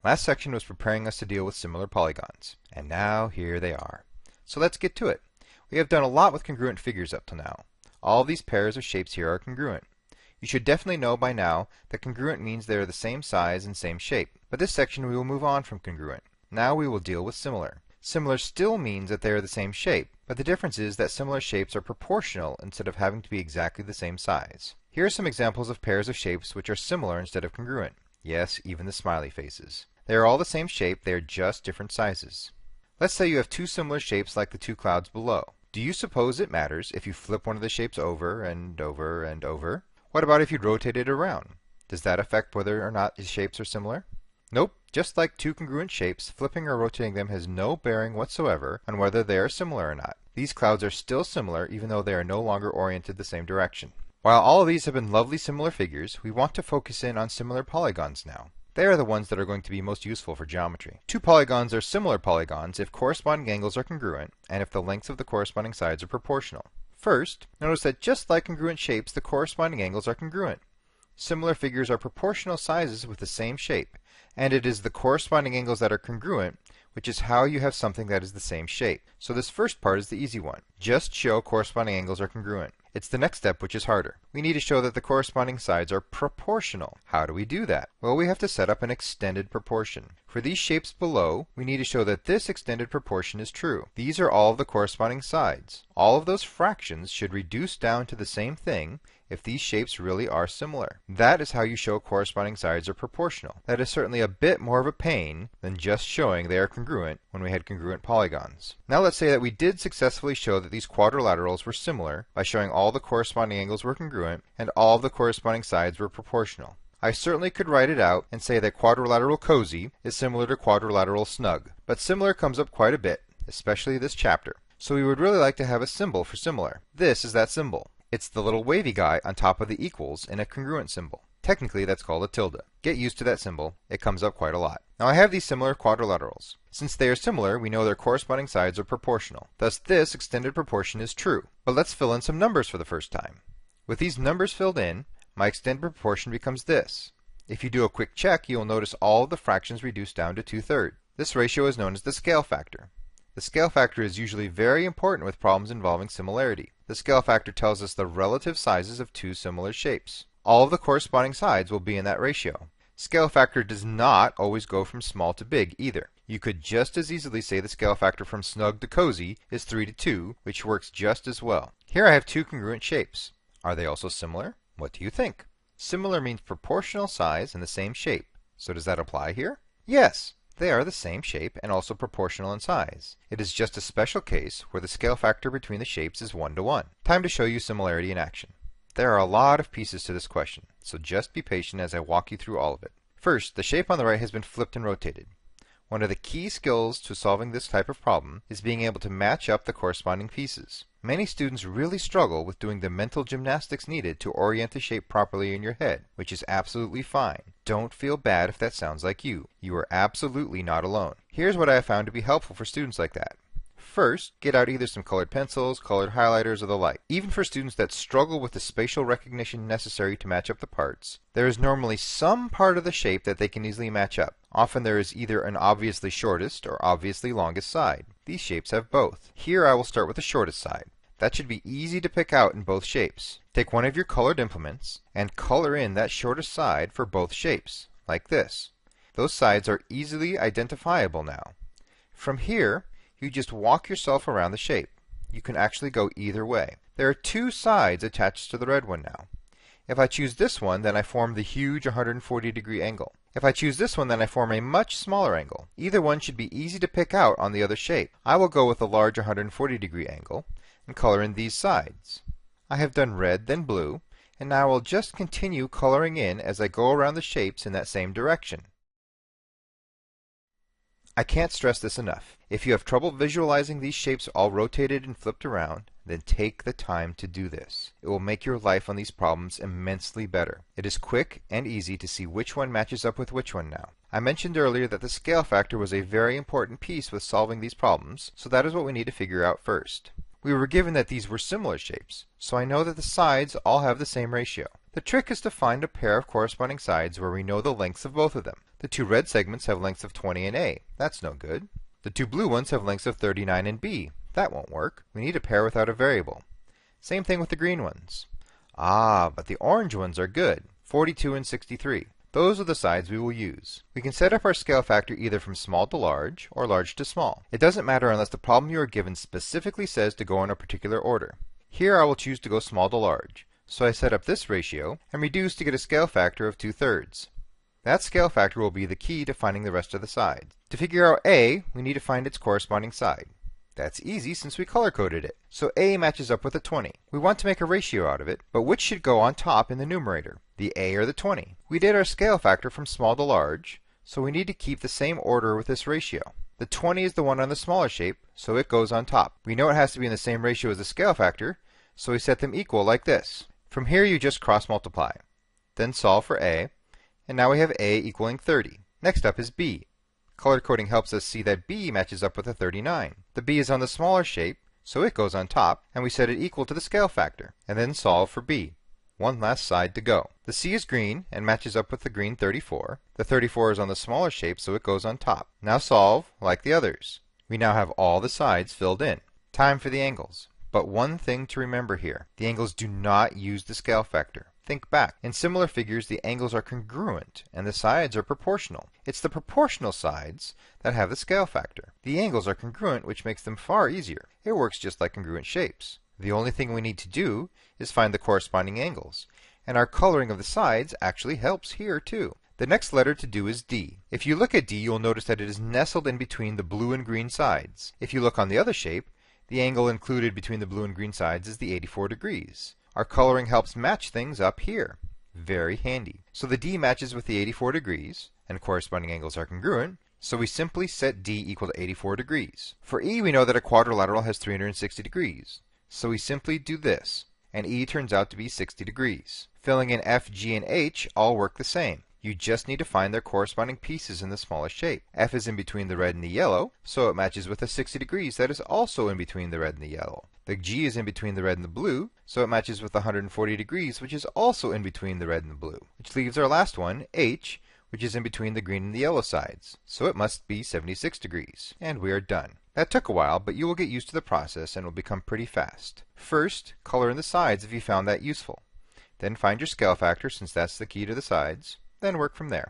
Last section was preparing us to deal with similar polygons, and now here they are. So let's get to it. We have done a lot with congruent figures up till now. All of these pairs of shapes here are congruent. You should definitely know by now that congruent means they are the same size and same shape. But this section we will move on from congruent. Now we will deal with similar. Similar still means that they are the same shape, but the difference is that similar shapes are proportional instead of having to be exactly the same size. Here are some examples of pairs of shapes which are similar instead of congruent. Yes, even the smiley faces. They are all the same shape, they are just different sizes. Let's say you have two similar shapes like the two clouds below. Do you suppose it matters if you flip one of the shapes over and over and over? What about if you rotate it around? Does that affect whether or not the shapes are similar? Nope. Just like two congruent shapes, flipping or rotating them has no bearing whatsoever on whether they are similar or not. These clouds are still similar even though they are no longer oriented the same direction. While all of these have been lovely similar figures, we want to focus in on similar polygons now. They are the ones that are going to be most useful for geometry. Two polygons are similar polygons if corresponding angles are congruent and if the lengths of the corresponding sides are proportional. First, notice that just like congruent shapes, the corresponding angles are congruent. Similar figures are proportional sizes with the same shape, and it is the corresponding angles that are congruent, which is how you have something that is the same shape. So this first part is the easy one. Just show corresponding angles are congruent. It's the next step which is harder. We need to show that the corresponding sides are proportional. How do we do that? Well, we have to set up an extended proportion. For these shapes below, we need to show that this extended proportion is true. These are all of the corresponding sides. All of those fractions should reduce down to the same thing if these shapes really are similar. That is how you show corresponding sides are proportional. That is certainly a bit more of a pain than just showing they are congruent when we had congruent polygons. Now let's say that we did successfully show that these quadrilaterals were similar by showing all the corresponding angles were congruent and all of the corresponding sides were proportional. I certainly could write it out and say that quadrilateral cozy is similar to quadrilateral snug, but similar comes up quite a bit, especially this chapter. So we would really like to have a symbol for similar. This is that symbol. It's the little wavy guy on top of the equals in a congruent symbol. Technically, that's called a tilde. Get used to that symbol. It comes up quite a lot. Now I have these similar quadrilaterals. Since they are similar, we know their corresponding sides are proportional. Thus this extended proportion is true. But let's fill in some numbers for the first time. With these numbers filled in, my extended proportion becomes this. If you do a quick check, you will notice all of the fractions reduced down to 2/3. This ratio is known as the scale factor. The scale factor is usually very important with problems involving similarity. The scale factor tells us the relative sizes of two similar shapes. All of the corresponding sides will be in that ratio. Scale factor does not always go from small to big either. You could just as easily say the scale factor from snug to cozy is 3:2, which works just as well. Here I have two congruent shapes. Are they also similar? What do you think? Similar means proportional size and the same shape. So does that apply here? Yes. They are the same shape and also proportional in size. It is just a special case where the scale factor between the shapes is 1:1. Time to show you similarity in action. There are a lot of pieces to this question, so just be patient as I walk you through all of it. First, the shape on the right has been flipped and rotated. One of the key skills to solving this type of problem is being able to match up the corresponding pieces. Many students really struggle with doing the mental gymnastics needed to orient the shape properly in your head, which is absolutely fine. Don't feel bad if that sounds like you. You are absolutely not alone. Here's what I have found to be helpful for students like that. First, get out either some colored pencils, colored highlighters, or the like. Even for students that struggle with the spatial recognition necessary to match up the parts, there is normally some part of the shape that they can easily match up. Often there is either an obviously shortest or obviously longest side. These shapes have both. Here I will start with the shortest side. That should be easy to pick out in both shapes. Take one of your colored implements and color in that shortest side for both shapes, like this. Those sides are easily identifiable now. From here, you just walk yourself around the shape. You can actually go either way. There are two sides attached to the red one now. If I choose this one, then I form the huge 140-degree angle. If I choose this one, then I form a much smaller angle. Either one should be easy to pick out on the other shape. I will go with the large 140-degree angle and color in these sides. I have done red, then blue, and now I will just continue coloring in as I go around the shapes in that same direction. I can't stress this enough. If you have trouble visualizing these shapes all rotated and flipped around, then take the time to do this. It will make your life on these problems immensely better. It is quick and easy to see which one matches up with which one now. I mentioned earlier that the scale factor was a very important piece with solving these problems, so that is what we need to figure out first. We were given that these were similar shapes, so I know that the sides all have the same ratio. The trick is to find a pair of corresponding sides where we know the lengths of both of them. The two red segments have lengths of 20 and A. That's no good. The two blue ones have lengths of 39 and B. That won't work. We need a pair without a variable. Same thing with the green ones. Ah, but the orange ones are good. 42 and 63. Those are the sides we will use. We can set up our scale factor either from small to large or large to small. It doesn't matter unless the problem you are given specifically says to go in a particular order. Here I will choose to go small to large. So I set up this ratio and reduce to get a scale factor of 2/3. That scale factor will be the key to finding the rest of the sides. To figure out A, we need to find its corresponding side. That's easy since we color-coded it. So A matches up with a 20. We want to make a ratio out of it, but which should go on top in the numerator, the A or the 20? We did our scale factor from small to large, so we need to keep the same order with this ratio. The 20 is the one on the smaller shape, so it goes on top. We know it has to be in the same ratio as the scale factor, so we set them equal like this. From here you just cross-multiply. Then solve for A, and now we have A equaling 30. Next up is B. Color coding helps us see that B matches up with a 39. The B is on the smaller shape, so it goes on top, and we set it equal to the scale factor, and then solve for B. One last side to go. The C is green, and matches up with the green 34. The 34 is on the smaller shape, so it goes on top. Now solve, like the others. We now have all the sides filled in. Time for the angles. But one thing to remember here. The angles do not use the scale factor. Think back. In similar figures, the angles are congruent, and the sides are proportional. It's the proportional sides that have the scale factor. The angles are congruent, which makes them far easier. It works just like congruent shapes. The only thing we need to do is find the corresponding angles. And our coloring of the sides actually helps here too. The next letter to do is D. If you look at D, you'll notice that it is nestled in between the blue and green sides. If you look on the other shape, the angle included between the blue and green sides is the 84 degrees. Our coloring helps match things up here. Very handy. So the D matches with the 84 degrees, and corresponding angles are congruent, so we simply set D equal to 84 degrees. For E, we know that a quadrilateral has 360 degrees. So we simply do this, and E turns out to be 60 degrees. Filling in F, G, and H all work the same. You just need to find their corresponding pieces in the smallest shape. F is in between the red and the yellow, so it matches with a 60 degrees that is also in between the red and the yellow. The G is in between the red and the blue, so it matches with 140 degrees, which is also in between the red and the blue. Which leaves our last one, H, which is in between the green and the yellow sides. So it must be 76 degrees. And we are done. That took a while, but you will get used to the process and will become pretty fast. First, color in the sides if you found that useful. Then find your scale factor, since that's the key to the sides. Then work from there.